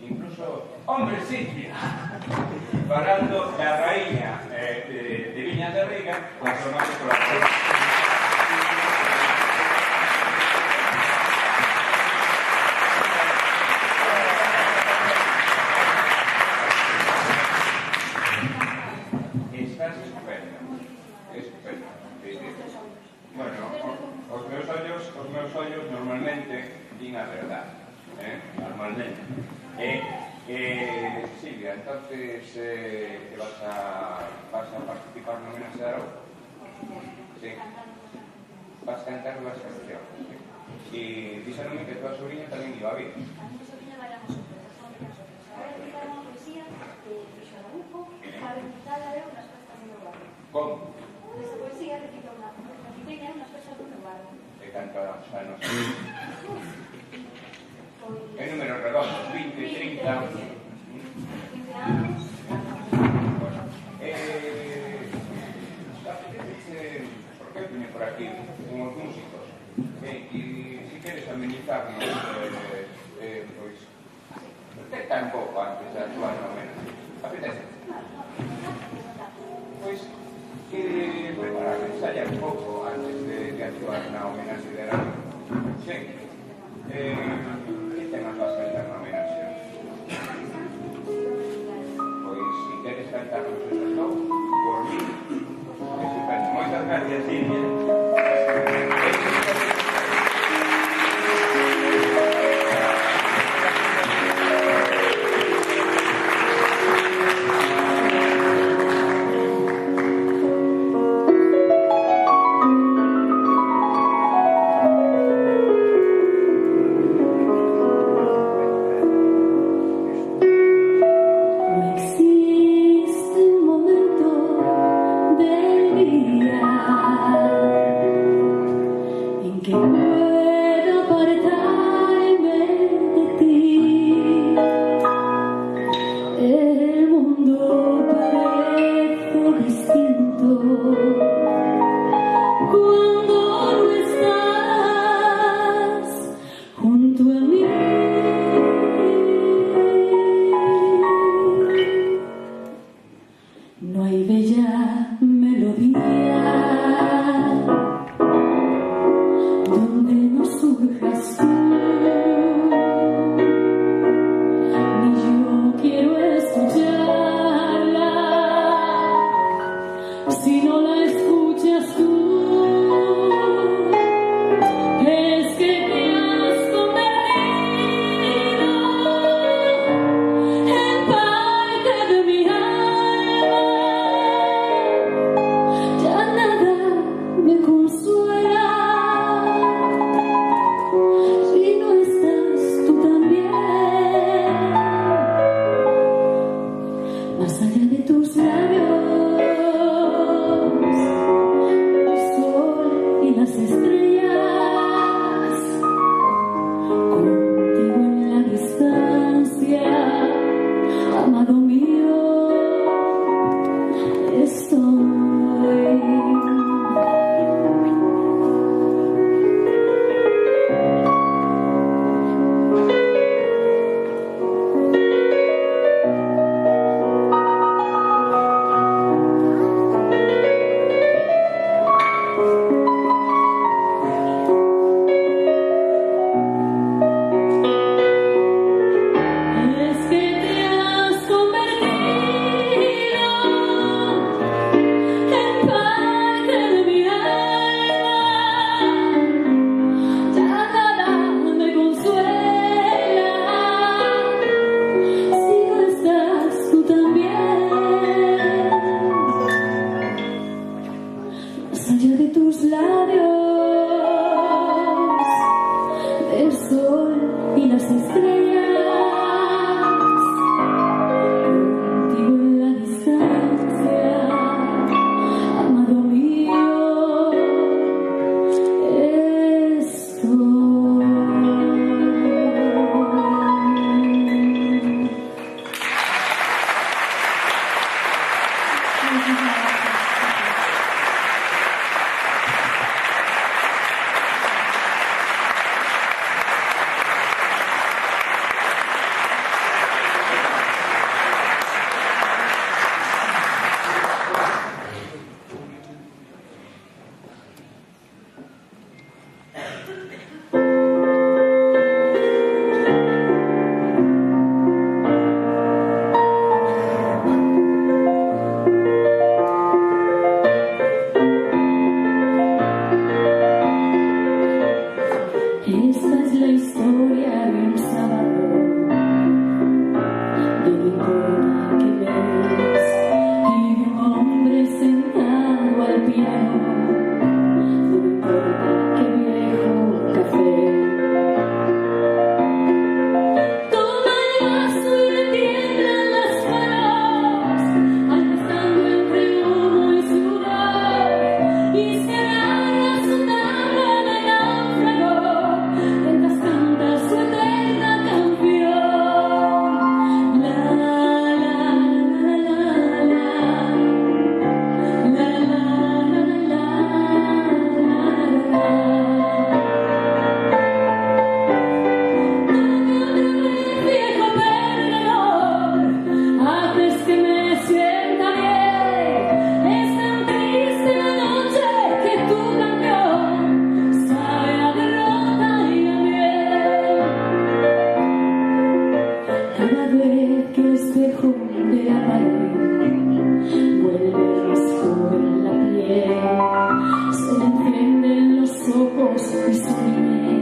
incluso, hombre, Silvia, falando da raíña de Viña de Riga, nas formas de colaboración. Estás estupenda, estupenda. Bueno, os meus ollos normalmente din a verdade, normalmente. Silvia, entonces vas a participar no homenaxe de Araujo? Sí. Vas a cantar dúas cancións. E díxanome que tua sobrinha tamén iba a vir. A miña sobrinha vai a sorpresas, son de sorpresas. Vai recitar unha poesía de Fixo Araujo para recitar a eu nas festas do meu barrio. Como? Esa poesía recita unha pequeña nas festas do meu barrio. E canta a nosa. En números redondos, 20, 30... 15 anos. ¿Por qué vine por aquí? Somos músicos. Y si quieres amenizarnos, pues, detecta un poco antes de actuar no menos. ¿Apetece? Pues, que preparar, ensayar un poco antes de actuar na homenaxe de Araujo. Sí. Que temas vas a cantar na homenaxe? Pois, se queres cantarnos esos dous, por mí, é estupendo. Moitas gracias, Silvia. Se le encienden los ojos y sonríe.